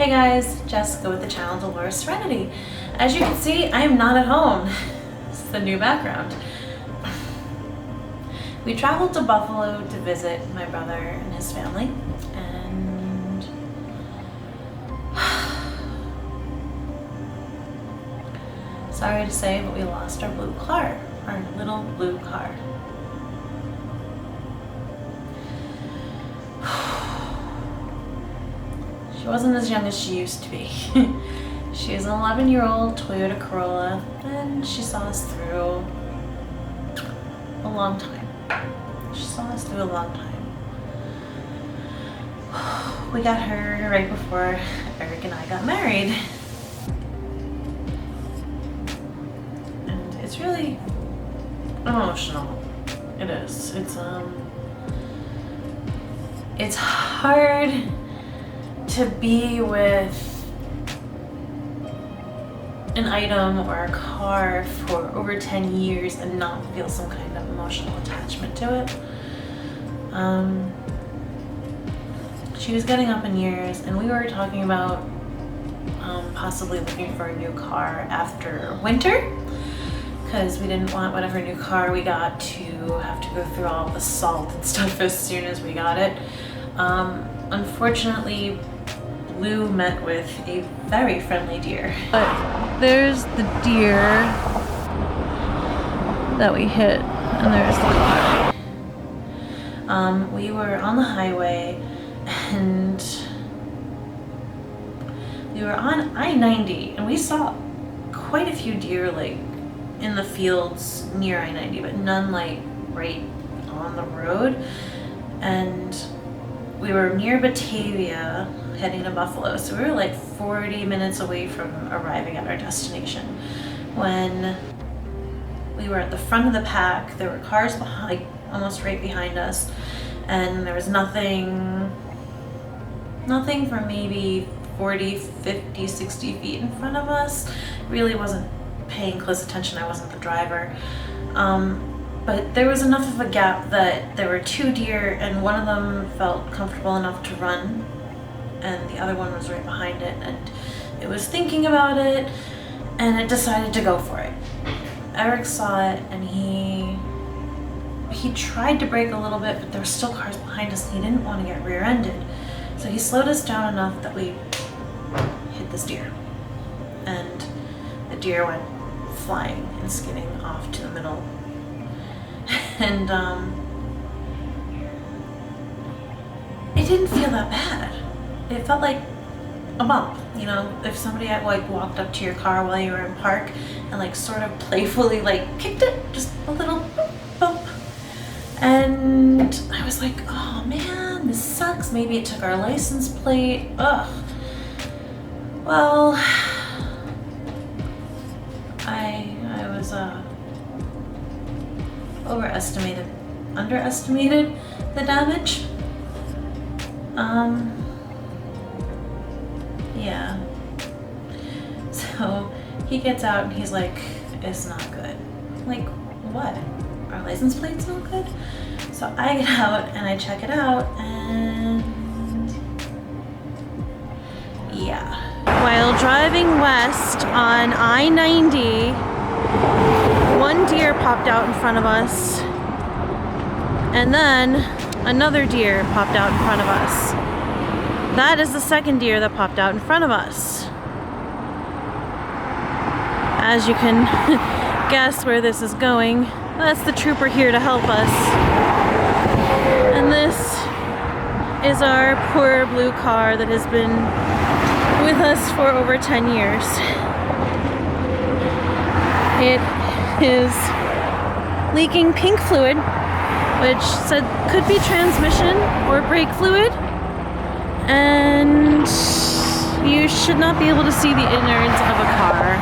Hey guys, Jessica with the channel Dolores Serenity. As you can see, I am not at home. This is the new background. We traveled to Buffalo to visit my brother and his family, and sorry to say, but we lost our blue car, our little blue car. She wasn't as young as she used to be. She is an 11-year-old Toyota Corolla, and she saw us through a long time. She saw us through a long time. We got her right before Eric and I got married. And it's really emotional. It is. It's hard to be with an item or a car for over 10 years and not feel some kind of emotional attachment to it. She was getting up in years, and we were talking about possibly looking for a new car after winter, because we didn't want whatever new car we got to have to go through all the salt and stuff as soon as we got it. Unfortunately, Blue met with a very friendly deer. But there's the deer that we hit, and there's the car. We were on the highway, and we were on I-90, and we saw quite a few deer like in the fields near I-90, but none like right on the road. And we were near Batavia heading to Buffalo, so we were like 40 minutes away from arriving at our destination. When we were at the front of the pack, there were cars behind, almost right behind us, and there was nothing for maybe 40, 50, 60 feet in front of us. Really wasn't paying close attention. I wasn't the driver. But there was enough of a gap that there were two deer, and one of them felt comfortable enough to run, and the other one was right behind it, and it was thinking about it, and it decided to go for it. Eric saw it, and he tried to brake a little bit, but there were still cars behind us, and he didn't want to get rear-ended. So he slowed us down enough that we hit this deer, and the deer went flying and skidding off to the middle. And it didn't feel that bad. It felt like a bump, you know, if somebody had like walked up to your car while you were in park and like sort of playfully like kicked it, just a little bump. And I was like, oh man, this sucks. Maybe it took our license plate. Ugh. Well, I was underestimated the damage. Yeah. So he gets out and he's like, it's not good. I'm like, what? Our license plate's not good? So I get out and I check it out, and yeah. While driving west on I-90, one deer popped out in front of us, and then another deer popped out in front of us. That is the second deer that popped out in front of us. As you can guess where this is going, that's the trooper here to help us. And this is our poor blue car that has been with us for over 10 years. It is leaking pink fluid, which said could be transmission or brake fluid, and you should not be able to see the innards of a car.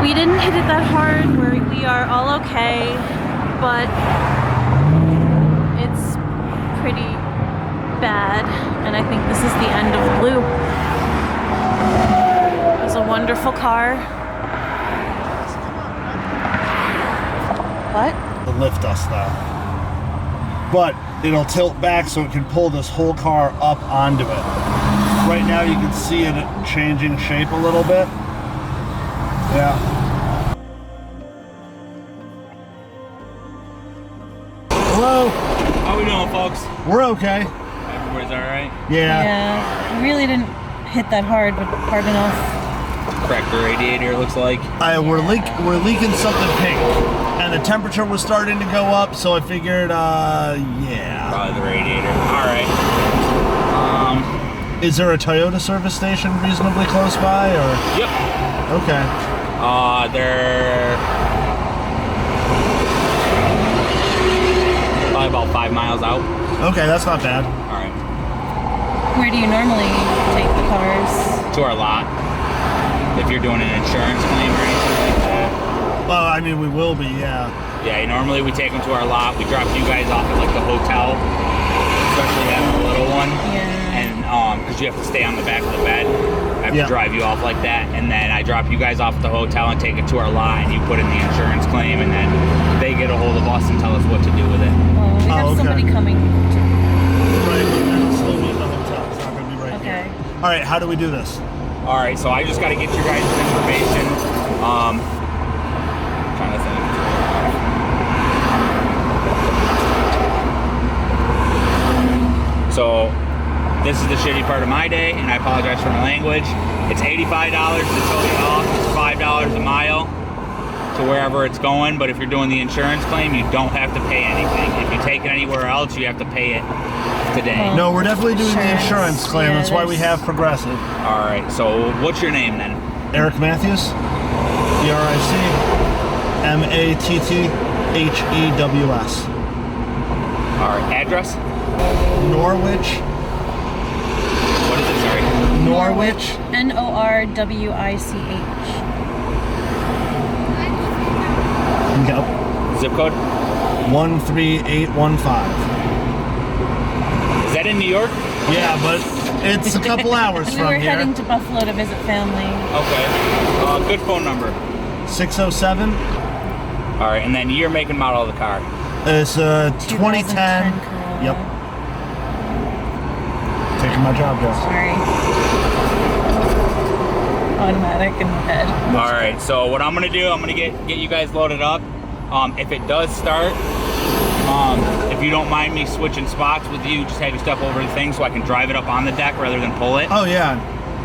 We didn't hit it that hard, we are all okay, but it's pretty bad, and I think this is the end of Blue. It was a wonderful car. What? To lift us though. But it'll tilt back so it can pull this whole car up onto it. Right now you can see it changing shape a little bit. Yeah. Hello. How we doing, folks? We're okay. Everybody's all right? Yeah. We really didn't hit that hard, but hard enough. Cracked the radiator, it looks like. We're leaking something pink, and the temperature was starting to go up, so I figured, yeah. Probably the radiator. All right. Is there a Toyota service station reasonably close by, or? Yep. Okay. They're probably about 5 miles out. Okay, that's not bad. All right. Where do you normally take the cars? To our lot. If you're doing an insurance claim or anything like that. Well, I mean, we will be, yeah. Yeah, normally we take them to our lot. We drop you guys off at like the hotel, especially having a little one. Yeah. And because you have to stay on the back of the bed, I have Yeah. to drive you off like that, and then I drop you guys off at the hotel and take it to our lot, and you put in the insurance claim, and then they get a hold of us and tell us what to do with it. Well, we have okay. somebody coming. Right, we'll still be in the hotel. It's not going to be right Okay. here. All right, how do we do this? All right, so I just got to get your guys' information. Trying to think. So this is the shitty part of my day, and I apologize for my language. It's $85 to tow you off. It's $5 a mile to wherever it's going. But if you're doing the insurance claim, you don't have to pay anything. If you take it anywhere else, you have to pay it today. No, we're definitely doing the insurance claim. Yeah, That's why we have Progressive. All right. So what's your name then? Eric Matthews. ERIC-MATTHEWS. All right. Address? Norwich. What is it? Sorry. Norwich. Norwich. Yep. Zip code? 13815. Is that in New York? Yeah, but it's a couple hours We from were here. heading to Buffalo to visit family. Okay. Good phone number. 607. All right, and then year, make, and model of the car. It's 2010. Corolla. Yep. Taking my job, Joe. Sorry. Automatic in my head. All right, so what I'm gonna do, I'm gonna get you guys loaded up. If it does start, if you don't mind me switching spots with you, just have you step over the thing so I can drive it up on the deck rather than pull it. Oh, yeah.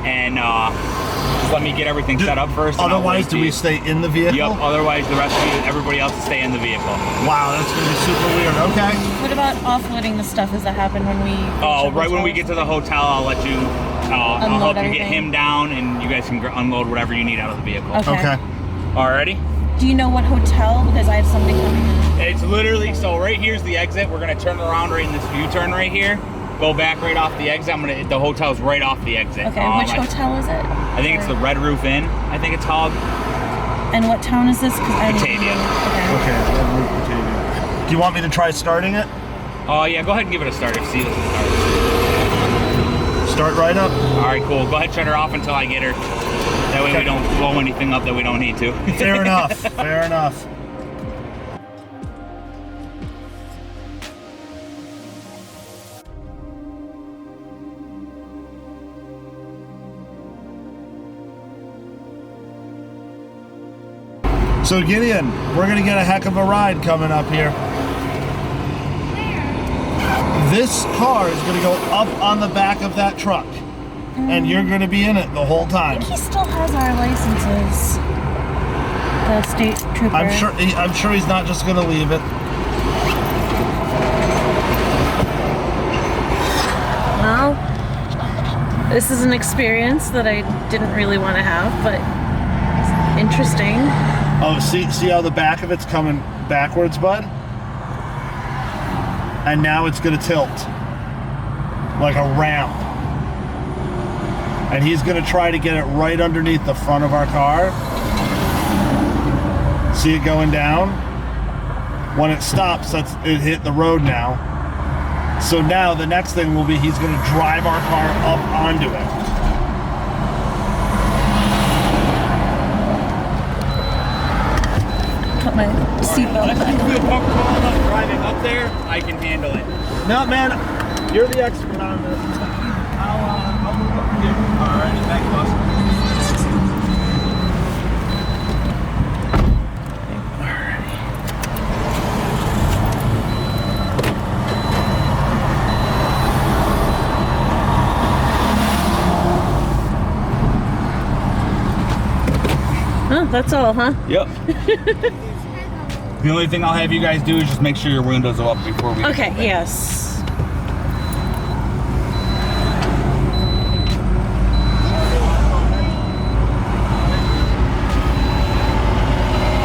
And just let me get everything set up first. and I'll Otherwise, wait do till we you- stay in the vehicle? Yep. Otherwise, the rest of you, everybody else, will stay in the vehicle. Wow, that's going to be super weird. Okay. What about offloading the stuff? Does that happen when we? Oh, right when we get to the hotel, I'll let you. I'll help you get everything. him down, and you guys can unload whatever you need out of the vehicle. Okay. Alrighty. Do you know what hotel? Because I have somebody coming in. It's literally, so right here's the exit. We're gonna turn around right in this U-turn right here. Go back right off the exit. The hotel's right off the exit. Okay. Which hotel is it? I think it's the Red Roof Inn. I think it's called. And what town is this? Because I didn't Batavia. know. Okay. Okay. Do you want me to try starting it? Oh yeah, go ahead and give it a start. See this starts. Start right up. All right, cool. Go ahead and shut her off until I get her. That way we don't blow anything up that we don't need to. Fair enough. Fair enough. So Gideon, we're gonna get a heck of a ride coming up here. This car is gonna go up on the back of that truck, and you're gonna be in it the whole I time. think he still has our licenses. The state trooper. I'm sure he's not just gonna leave it. Well, this is an experience that I didn't really want to have, but it's interesting. Oh, see how the back of it's coming backwards, bud? And now it's gonna tilt like a ramp. And he's gonna try to get it right underneath the front of our car. See it going down? When it stops, it hit the road now. So now the next thing will be he's gonna drive our car up onto it. Put my seatbelt If you back. feel comfortable enough driving up there, I can handle it. No, man, you're the expert on this. I'll move up. Oh, that's all, huh? Yep. The only thing I'll have you guys do is just make sure your windows are up before we Okay, get moving. yes.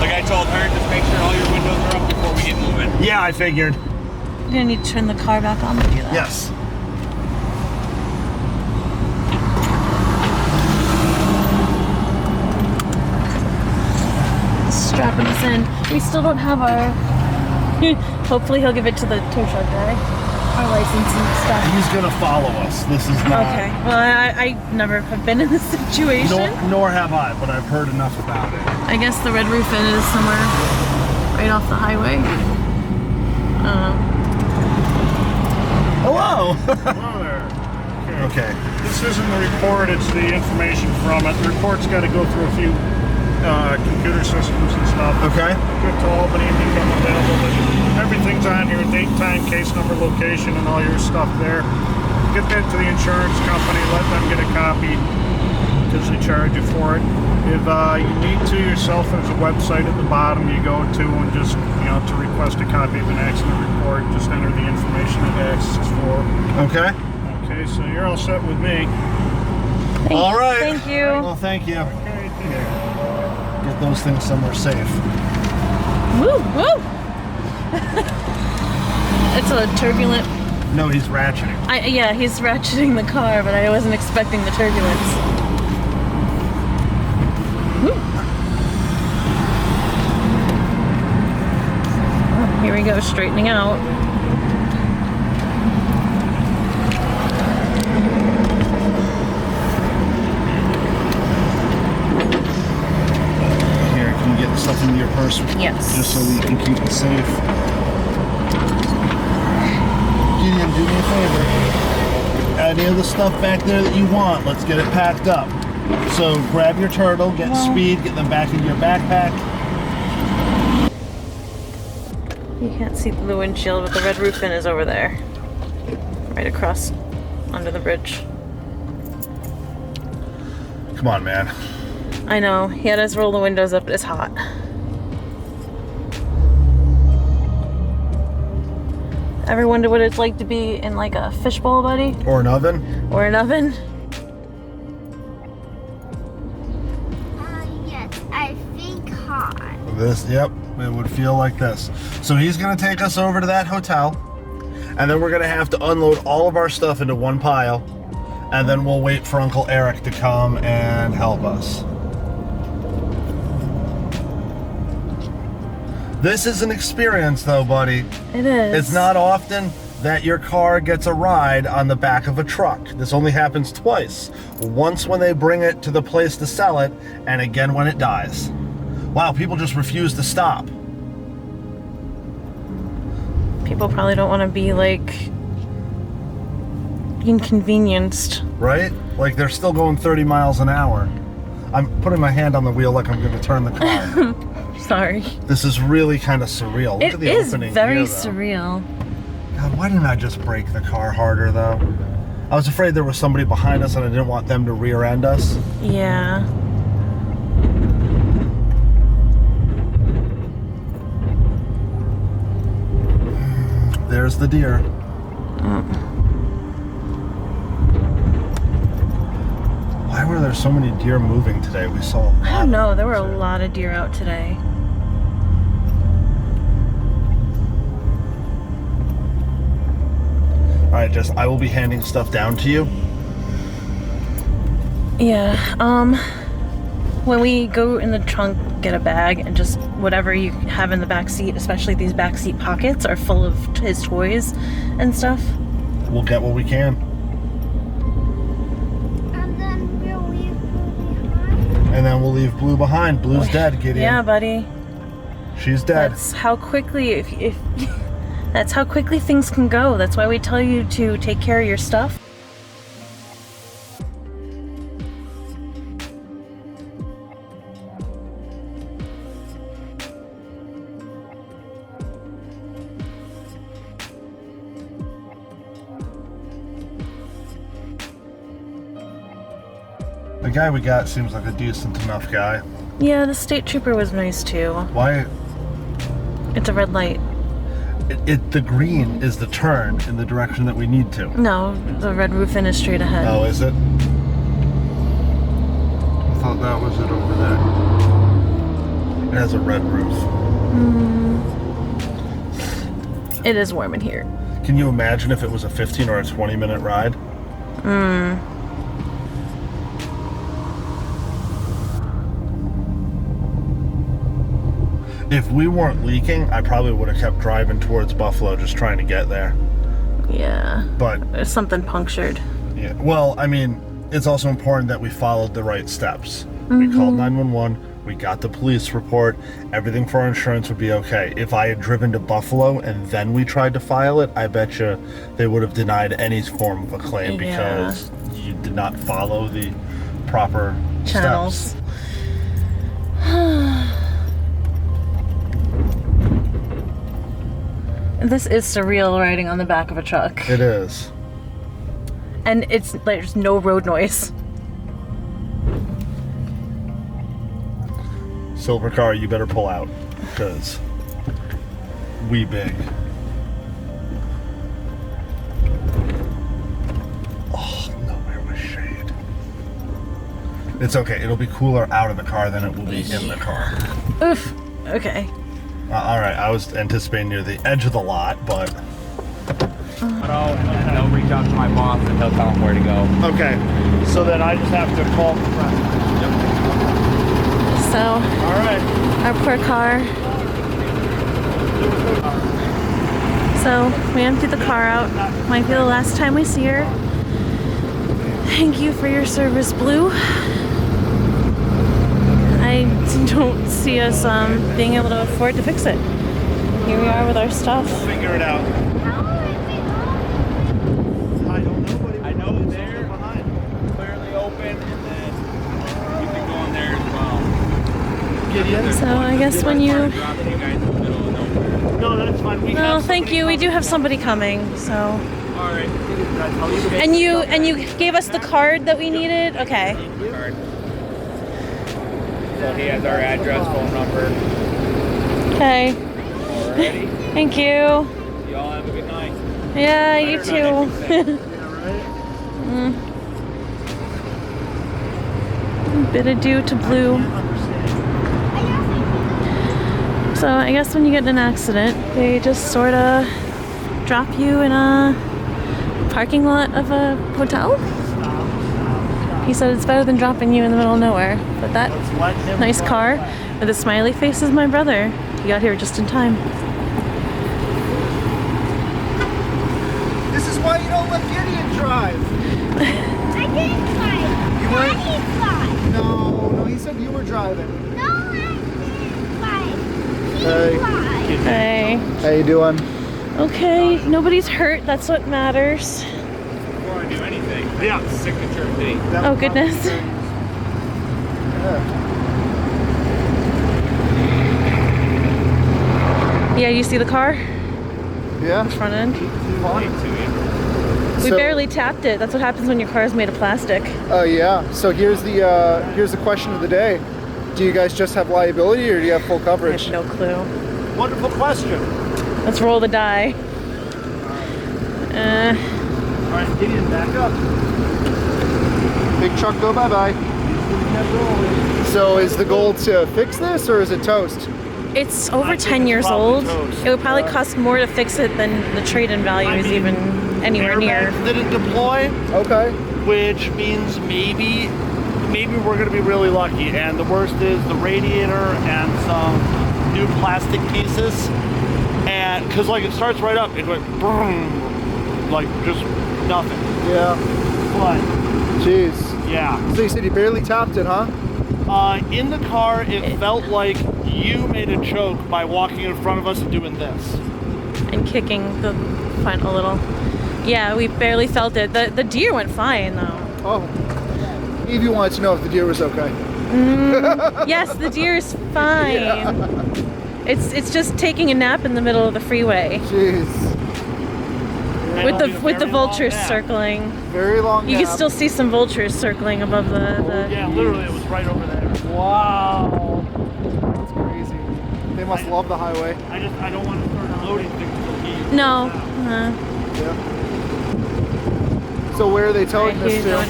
Like I told her, just make sure all your windows are up before we get moving. Yeah, I figured. You're gonna need to turn the car back on to do that. Yes. Strapping us in. We still don't have our... Hopefully he'll give it to the tow truck guy. Our license and stuff. He's gonna follow us. This is not. Okay. Well, I never have been in this situation. Nor have I, but I've heard enough about it. I guess the red roof inn is somewhere right off the highway. Hello. Hello there. Okay. This isn't the report, it's the information from it. The report's got to go through a few computer systems and stuff. Okay. Good to Albany and become available. But everything's on here, date, time, case number, location, and all your stuff there. Get that to the insurance company, let them get a copy because they charge you for it. If you need to yourself, there's a website at the bottom you go to and just, to request a copy of an accident report, just enter the information it asks for. Okay. Okay, so you're all set with me. All right. Thank you. Well, thank you. Okay, Get those things somewhere safe. Woo, woo. It's a turbulent... No, he's ratcheting. Yeah, he's ratcheting the car, but I wasn't expecting the turbulence. Woo. Oh, here we go, straightening out. Here, can you get the stuff into your purse? Yes. Just so we can keep it safe. Gideon, do me a favor. Any of the stuff back there that you want, let's get it packed up. So grab your turtle, get speed, get them back into your backpack. You can't see through the windshield, but the red roof inn is over there. Right across under the bridge. Come on, man. I know, he had us roll the windows up, it's hot. Ever wonder what it's like to be in like a fishbowl, buddy? Or an oven. Or an oven? Yes, I think hot. This, yep, it would feel like this. So he's gonna take us over to that hotel, and then we're gonna have to unload all of our stuff into one pile, and then we'll wait for Uncle Eric to come and help us. This is an experience though, buddy. It is. It's not often that your car gets a ride on the back of a truck. This only happens twice. Once when they bring it to the place to sell it, and again when it dies. Wow, people just refuse to stop. People probably don't want to be like inconvenienced. Right? Like they're still going 30 miles an hour. I'm putting my hand on the wheel like I'm going to turn the car. Sorry. This is really kind of surreal. Look at It the is opening very here, though. surreal. God, why didn't I just brake the car harder though? I was afraid there was somebody behind us and I didn't want them to rear end us. Yeah. There's the deer. Why were there so many deer moving today? We saw a lot. I don't know, of there were them a today. lot of deer out today. All right, Jess, I will be handing stuff down to you. Yeah, when we go in the trunk, get a bag, and just whatever you have in the back seat, especially these back seat pockets, are full of his toys and stuff. We'll get what we can. And then we'll leave Blue behind. And then we'll leave Blue behind. Blue's dead, Gideon. Yeah, buddy. She's dead. That's how quickly, if that's how quickly things can go. That's why we tell you to take care of your stuff. The guy we got seems like a decent enough guy. Yeah, the state trooper was nice too. Why? It's a red light. The green is the turn in the direction that we need to. No, the red roof in is straight ahead. Oh, is it? I thought that was it over there. It has a red roof. It is warm in here. Can you imagine if it was a 15 or a 20-minute ride? If we weren't leaking, I probably would have kept driving towards Buffalo just trying to get there. Yeah. But There's something punctured. yeah, well, I mean, it's also important that we followed the right steps. We called 911, we got the police report, everything for our insurance would be okay. If I had driven to Buffalo and then we tried to file it, I bet you they would have denied any form of a claim because you did not follow the proper Channels. steps. This is surreal riding on the back of a truck. It is. And it's like there's no road noise. Silver car, you better pull out because we big. Oh, nowhere with shade. It's okay. It'll be cooler out of the car than it will be in the car. Oof. Okay. All right. I was anticipating near the edge of the lot, but And then they'll reach out to my boss and he'll tell them where to go. okay. So then I just have to call the friend. So, All right. our poor car. So, we emptied the car out. Might be the last time we see her. Thank you for your service, Blue. I don't see us being able to afford to fix it. Here we are with our stuff. Figure it out. How is it on? I don't know, buddy. I know they're clearly open, and then you can go in there as well. So I guess when you... Dropping you guys in the middle of nowhere. No, that's fine. We Well, have thank somebody you. We do coming. have somebody coming, so... All right. Did I tell you? And you gave us the card that we needed? Okay. Card. So he has our address, phone number. Okay. Alrighty. Thank you. Y'all have a good night. Yeah, you too. Bid adieu to Blue. So I guess when you get in an accident, they just sort of drop you in a parking lot of a hotel. He said it's better than dropping you in the middle of nowhere. But that nice car with a smiley face is my brother. He got here just in time. This is why you don't let Gideon drive. I didn't drive. You weren't? Daddy drive. No, he said you were driving. No, I didn't drive. He Hey. drive. Hey. How you doing? Okay, nobody's hurt. That's what matters. Before I do anything, Yeah. signature fee. Oh, goodness. Yeah, you see the car? Yeah. Front end? We So- barely tapped it. That's what happens when your car is made of plastic. Oh yeah. So here's the question of the day. Do you guys just have liability or do you have full I coverage? have no clue. Wonderful question. Let's roll the die. All right, Gideon, back up. Big truck go bye-bye. So is the goal to fix this or is it toast? It's over I think 10 it's years probably old. toast. It would probably cost more to fix it than the trade-in value is even anywhere near. Airbags didn't deploy, Okay. which means maybe we're gonna be really lucky. And the worst is the radiator and some new plastic pieces. And because like it starts right up, it went boom, like just nothing. Yeah. But Jeez. yeah, So you said you barely tapped it, huh? in the car it felt like you made a choke by walking in front of us and doing this. And kicking the front a little. Yeah, we barely felt it. The deer went fine though. Oh. Evie wanted to know if the deer was okay. Yes, the deer is fine. It's just taking a nap in the middle of the freeway. Jeez. With the vultures circling. Very long You nap. can still see some vultures circling above the. Yeah, literally, it was right over there. Wow. That's crazy. They must love the highway. I don't want to start unloading things until he. No. Yeah. So where are they towing this to?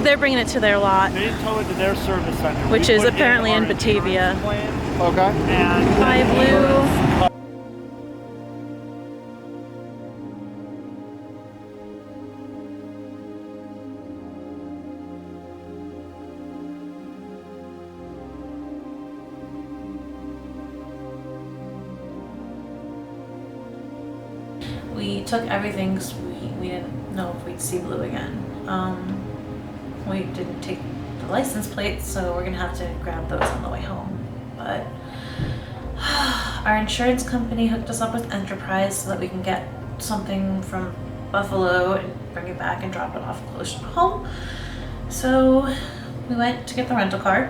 They're bringing it to their lot, They didn't tow it to their service center. which We is put apparently in our Batavia. insurance plan, Okay. And Hi, Blue. We took everything because we didn't know if we'd see Blue again. We didn't take the license plates, so we're gonna have to grab those on the way home. But our insurance company hooked us up with Enterprise so that we can get something from Buffalo and bring it back and drop it off close to home. So we went to get the rental car.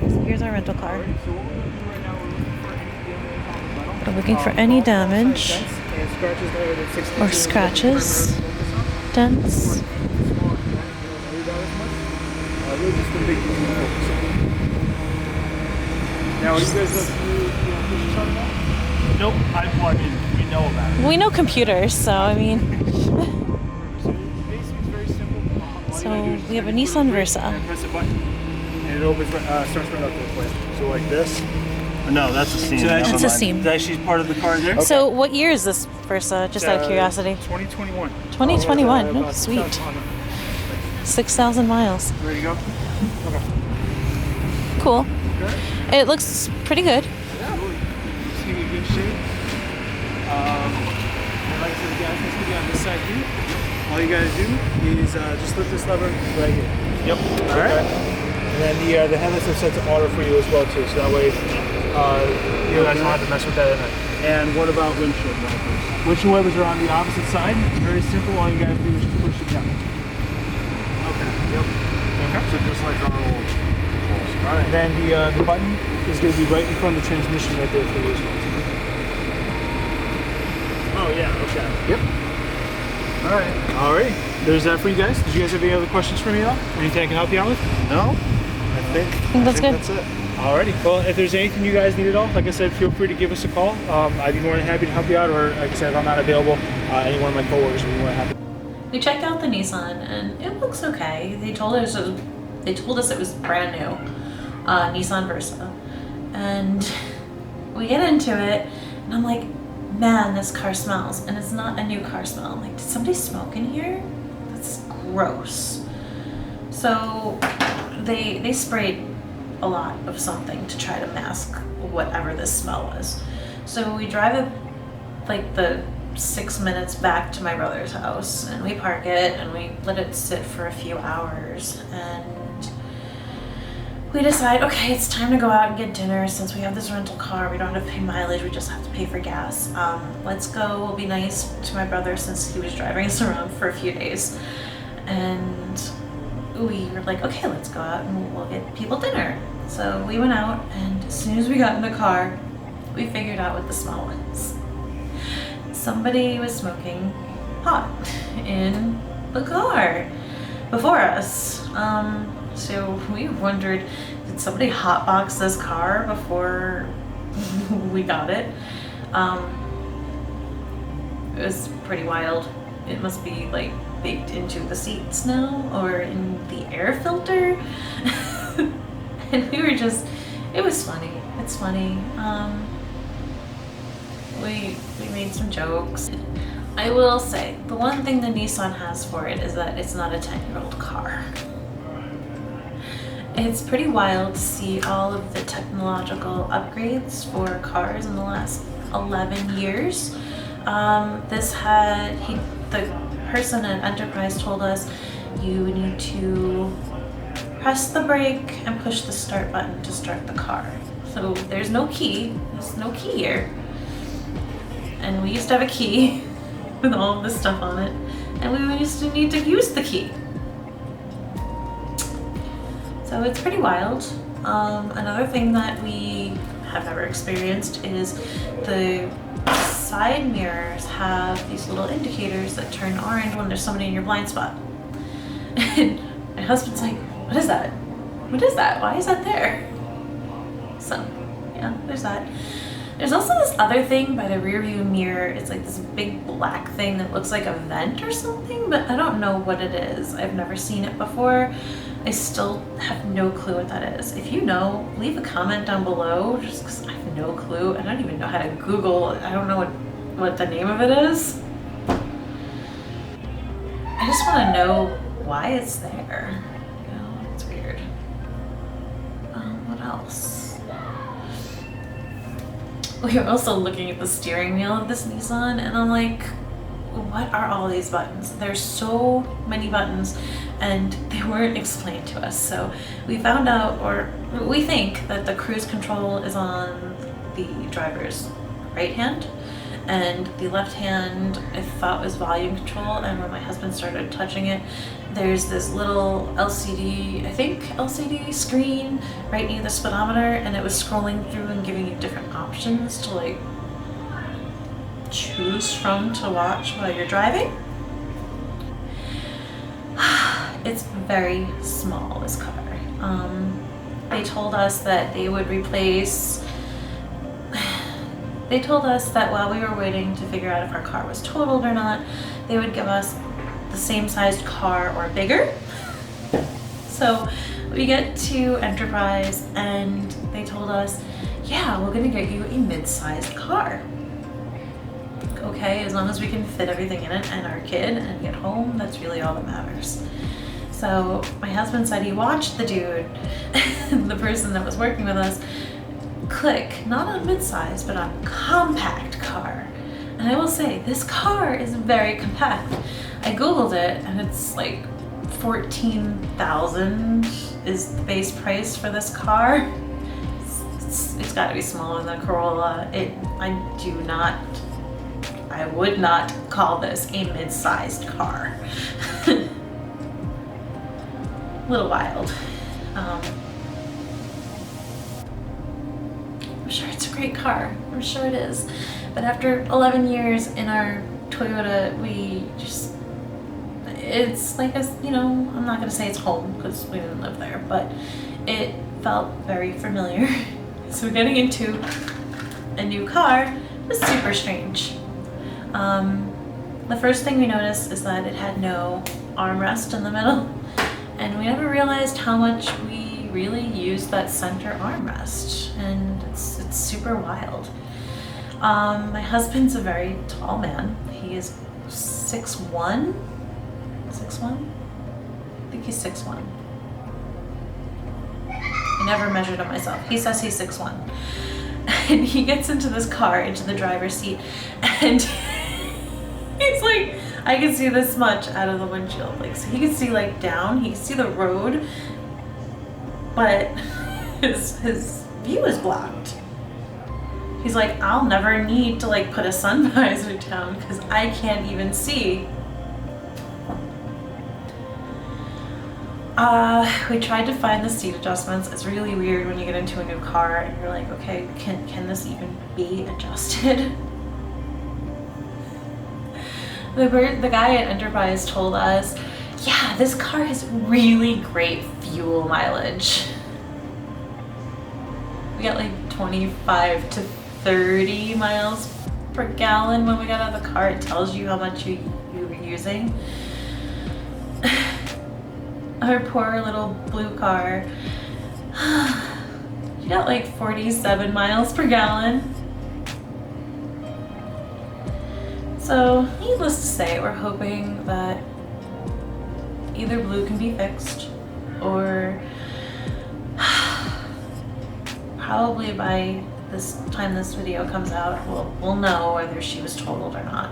So here's our rental car. We're looking for any damage or scratches, dents. Now, are you guys Nope. I mean, we know about it. We know computers, so I mean. So we have a Nissan Versa. Press a button, and it opens, starts right up there for you. So like this. No, that's a seam. So that's It's a seam. That's actually part of the car there. So what year is this Versa, just out of curiosity? 2021. 2021, About oh, sweet. 6,000 on it. 6,000 miles. Ready to go? Okay. Cool. Okay. It looks pretty good. Yeah. It's in good shape. And like I said, the gas is going to be on this side here. All you gotta do is just lift this lever right here. Yep. All right. And then the headlights are set to auto for you as well too, so that way you guys don't have to mess with that in it. And what about windshield wipers? Windshield wipers are on the opposite side. Very simple. All you gotta do is just push it down. Okay. Yep. Okay. So just like our old. All right. Then the button is going to be right in front of the transmission right there for you as well. Oh yeah. Okay. Yep. All right. All right. There's that for you guys. Did you guys have any other questions for me at all? Anything I can help you out with? No. I think that's good. That's it. Alrighty. Well, if there's anything you guys need at all, like I said, feel free to give us a call. I'd be more than happy to help you out, or like I said, if I'm not available, any one of my coworkers will be more than happy. We checked out the Nissan and it looks okay. They told us it was brand new, Nissan Versa, and we get into it, and I'm like, man, this car smells, and it's not a new car smell. I'm like, did somebody smoke in here? That's gross. So they sprayed a lot of something to try to mask whatever this smell was. So we drive it like the 6 minutes back to my brother's house, and we park it and we let it sit for a few hours, and we decide, okay, it's time to go out and get dinner. Since we have this rental car, we don't have to pay mileage, we just have to pay for gas. Let's go, we'll be nice to my brother since he was driving us around for a few days. And we were like, okay, let's go out and we'll get people dinner. So we went out, and as soon as we got in the car, we figured out what the smell was. Somebody was smoking pot in the car before us. So we wondered, did somebody hotbox this car before we got it? It was pretty wild. It must be like baked into the seats now, or in the air filter. And we were just, it was funny. It's funny. We made some jokes. I will say, the one thing the Nissan has for it is that it's not a 10-year-old car. It's pretty wild to see all of the technological upgrades for cars in the last 11 years. The person at Enterprise told us you need to press the brake and push the start button to start the car. So there's no key here. And we used to have a key with all of this stuff on it, and we used to need to use the key. So it's pretty wild. Another thing that we have never experienced is the side mirrors have these little indicators that turn orange when there's somebody in your blind spot. And my husband's like, what is that? What is that? Why is that there? So, yeah, there's that. There's also this other thing by the rear view mirror. It's like this big black thing that looks like a vent or something, but I don't know what it is. I've never seen it before. I still have no clue what that is. If you know, leave a comment down below, just because I have no clue. I don't even know how to Google. I don't know what the name of it is. I just want to know why it's there. You know, it's weird. What else? We were also looking at the steering wheel of this Nissan, and I'm like, what are all these buttons? There's so many buttons, and they weren't explained to us. So we found out, or we think, that the cruise control is on the driver's right hand, and the left hand I thought was volume control. And when my husband started touching it, there's this little LCD, I think LCD screen right near the speedometer, and it was scrolling through and giving you different options to like choose from to watch while you're driving. It's very small, this car. They told us that they would replace, they told us that while we were waiting to figure out if our car was totaled or not, they would give us the same sized car or bigger. So we get to Enterprise and they told us, yeah, we're gonna get you a mid-sized car. Okay, as long as we can fit everything in it and our kid and get home, that's really all that matters. So my husband said he watched the dude, the person that was working with us, click not on mid-size but on compact car. And I will say, this car is very compact. I googled it and it's like $14,000 is the base price for this car. It's got to be smaller than a Corolla. I would not call this a mid-sized car. A little wild. I'm sure it's a great car. I'm sure it is. But after 11 years in our Toyota, it's like a, you know, I'm not gonna say it's home because we didn't live there, but it felt very familiar. So getting into a new car was super strange. The first thing we noticed is that it had no armrest in the middle, and we never realized how much we really used that center armrest, and it's super wild. My husband's a very tall man. He is 6'1". 6'1"? I think he's 6'1". I never measured him myself. He says he's 6'1". And he gets into this car, into the driver's seat, and he's like, I can see this much out of the windshield. Like, so he can see like down, he can see the road, but his view is blocked. He's like, I'll never need to like put a sun visor down because I can't even see. We tried to find the seat adjustments. It's really weird when you get into a new car and you're like, okay, can this even be adjusted? The guy at Enterprise told us, yeah, this car has really great fuel mileage. We got like 25 to 30 miles per gallon when we got out of the car. It tells you how much you were using. Our poor little blue car, she got like 47 miles per gallon. So, needless to say, we're hoping that either Blue can be fixed, or probably by this time this video comes out, we'll know whether she was totaled or not.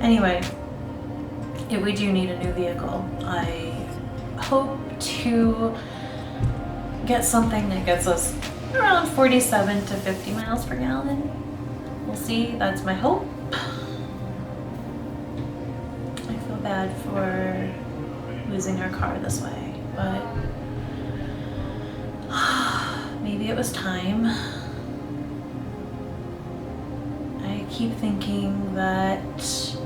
Anyway, if we do need a new vehicle, I hope to get something that gets us around 47 to 50 miles per gallon. We'll see, that's my hope. I feel bad for losing our car this way. I but maybe it was time. I keep thinking that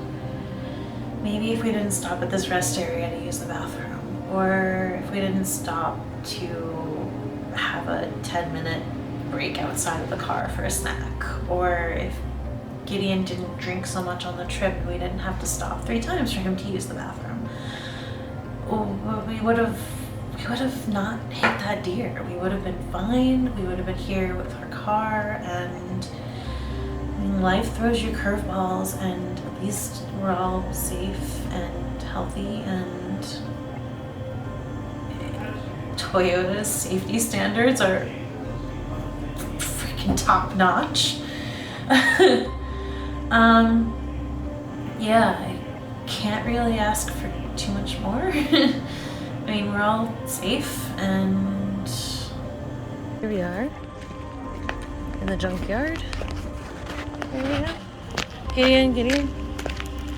maybe if we didn't stop at this rest area to use the bathroom, or if we didn't stop to have a 10-minute break outside of the car for a snack, or if Gideon didn't drink so much on the trip and we didn't have to stop 3 times for him to use the bathroom, we would have not hit that deer. We would have been fine. We would have been here with our car, and I mean, life throws you curveballs, and at least we're all safe and healthy, and Toyota's safety standards are freaking top notch. Yeah, I can't really ask for too much more. I mean, we're all safe, and here we are in the junkyard. There we go. Gideon,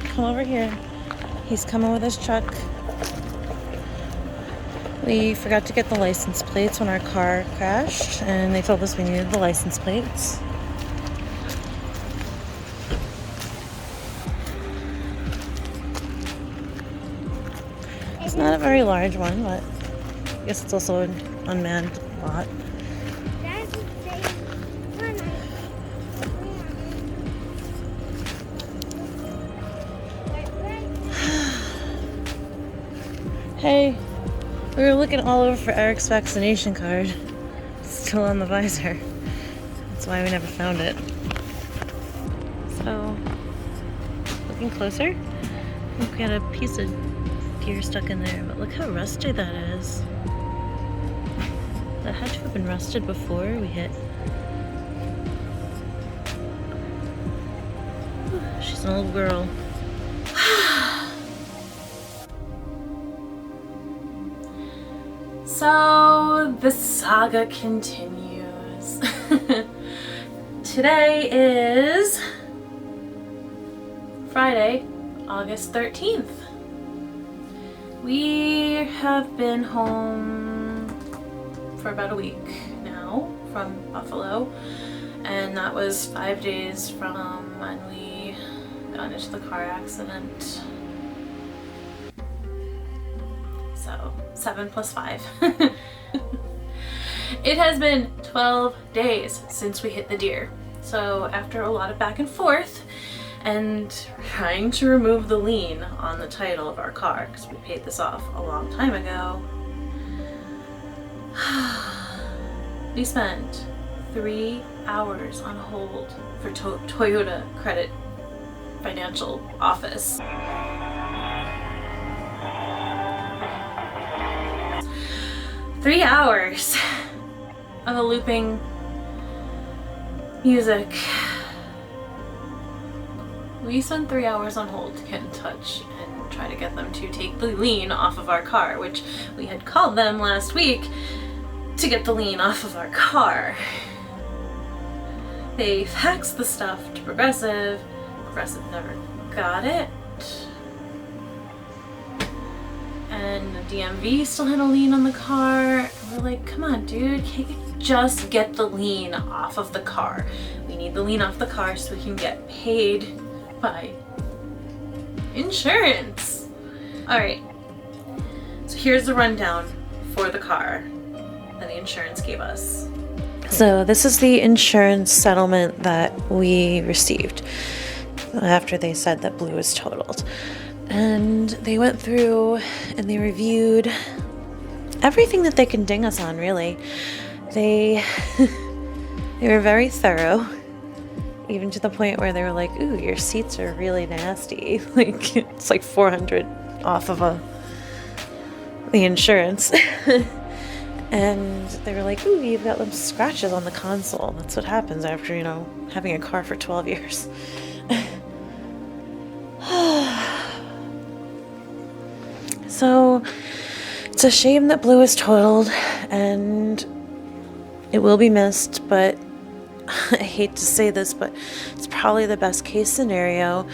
come over here. He's coming with his truck. We forgot to get the license plates when our car crashed, and they told us we needed the license plates. It's not a very large one, but I guess it's also an unmanned lot. Hey, we were looking all over for Eric's vaccination card. It's still on the visor. That's why we never found it. So, looking closer, I think we had a piece of gear stuck in there, but look how rusty that is. That had to have been rusted before we hit. She's an old girl. So the saga continues. Today is Friday, August 13th. We have been home for about a week now from Buffalo, and that was 5 days from when we got into the car accident. So 7 plus 5. It has been 12 days since we hit the deer. So after a lot of back and forth and trying to remove the lien on the title of our car, because we paid this off a long time ago, we spent 3 hours on hold for Toyota Credit Financial Office. 3 hours of a looping music. We spent 3 hours on hold to get in touch and try to get them to take the lien off of our car, which we had called them last week to get the lien off of our car. They faxed the stuff to Progressive. Progressive never got it. And the DMV still had a lien on the car. And we're like, come on, dude, can't you just get the lien off of the car? We need the lien off the car so we can get paid by insurance. All right, so here's the rundown for the car that the insurance gave us. So this is the insurance settlement that we received after they said that Blue was totaled. And they went through and they reviewed everything that they can ding us on, really. They were very thorough, even to the point where they were like, ooh, your seats are really nasty. Like, it's like $400 off of the insurance. And they were like, ooh, you've got them scratches on the console. That's what happens after, having a car for 12 years. So it's a shame that Blue is totaled, and it will be missed, but I hate to say this, but it's probably the best case scenario.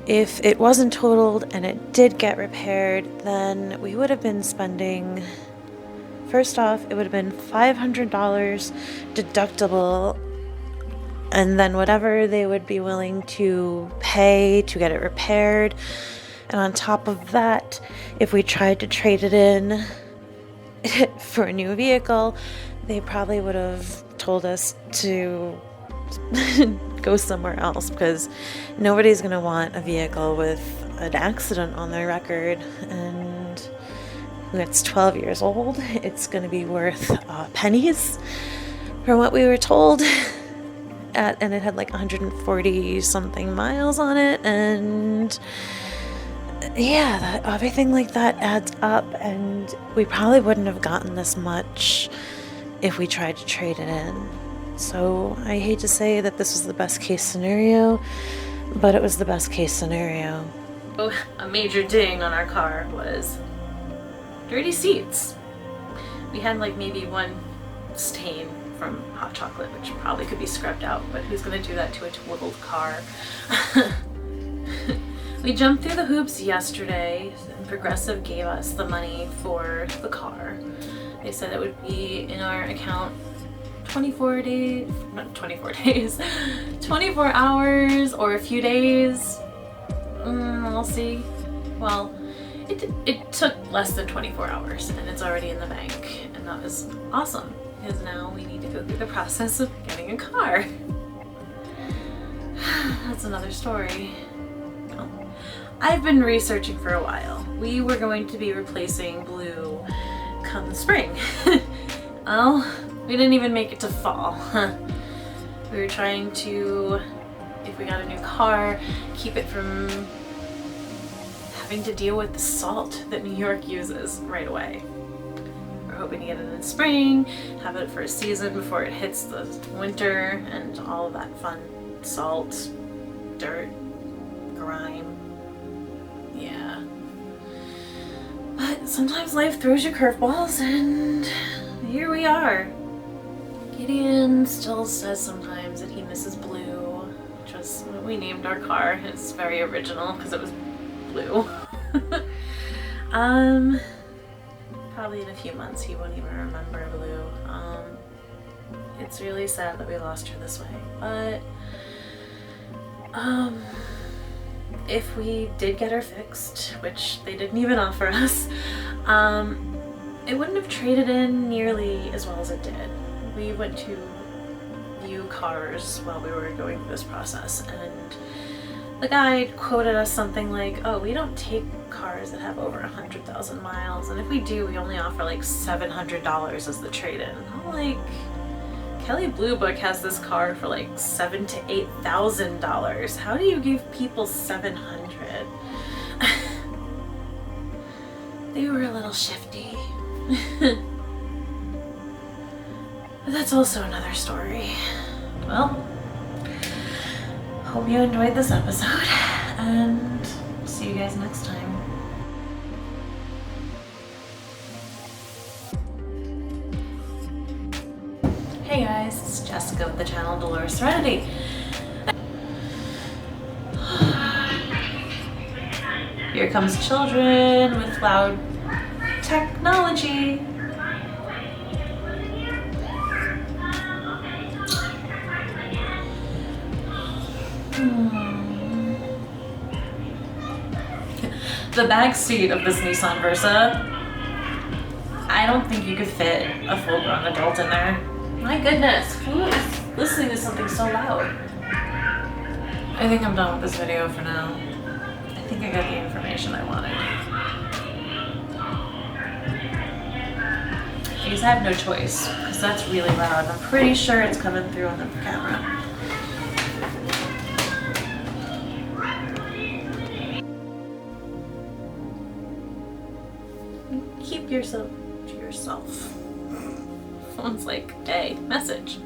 If it wasn't totaled and it did get repaired, then we would have been spending First off, it would have been $500 deductible, and then whatever they would be willing to pay to get it repaired. And on top of that, if we tried to trade it in for a new vehicle, they probably would have told us to go somewhere else, because nobody's going to want a vehicle with an accident on their record. And when it's 12 years old, it's going to be worth pennies from what we were told. And it had like 140 something miles on it, and yeah, everything like that adds up, and we probably wouldn't have gotten this much if we tried to trade it in. So I hate to say that this was the best case scenario, but it was the best case scenario. Oh, a major ding on our car was dirty seats. We had like maybe one stain from hot chocolate, which probably could be scrubbed out, but who's gonna do that to a totaled car? We jumped through the hoops yesterday, and Progressive gave us the money for the car. They said it would be in our account 24 hours or a few days. We'll see. Well, it took less than 24 hours and it's already in the bank, and that was awesome, because now we need to go through the process of getting a car. That's another story. Well, I've been researching for a while. We were going to be replacing Blue come the spring. Well, we didn't even make it to fall. We were trying to, if we got a new car, keep it from having to deal with the salt that New York uses right away. We're hoping to get it in spring, have it for a season before it hits the winter and all of that fun salt, dirt, grime. Yeah. But sometimes life throws you curveballs, and here we are. Gideon still says sometimes that he misses Blue, which was what we named our car. It's very original because it was blue. Probably in a few months he won't even remember Blue. It's really sad that we lost her this way, but if we did get her fixed, which they didn't even offer us, it wouldn't have traded in nearly as well as it did. We went to view cars while we were going through this process, and the guy quoted us something like, oh, we don't take cars that have over 100,000 miles, and if we do, we only offer like $700 as the trade-in. I'm like, Kelly Blue Book has this car for like $7,000 to $8,000. How do you give people $700? They were a little shifty. But that's also another story. Well, hope you enjoyed this episode, and see you guys next time. Hey guys, it's Jessica with the channel Dolores Serenity. Here comes children with loud technology. The back seat of this Nissan Versa, I don't think you could fit a full-grown adult in there. My goodness, who is listening to something so loud? I think I'm done with this video for now. I think I got the information I wanted. I guess I have no choice, because that's really loud. I'm pretty sure it's coming through on the camera. Keep yourself to yourself. Phone's like, hey, message.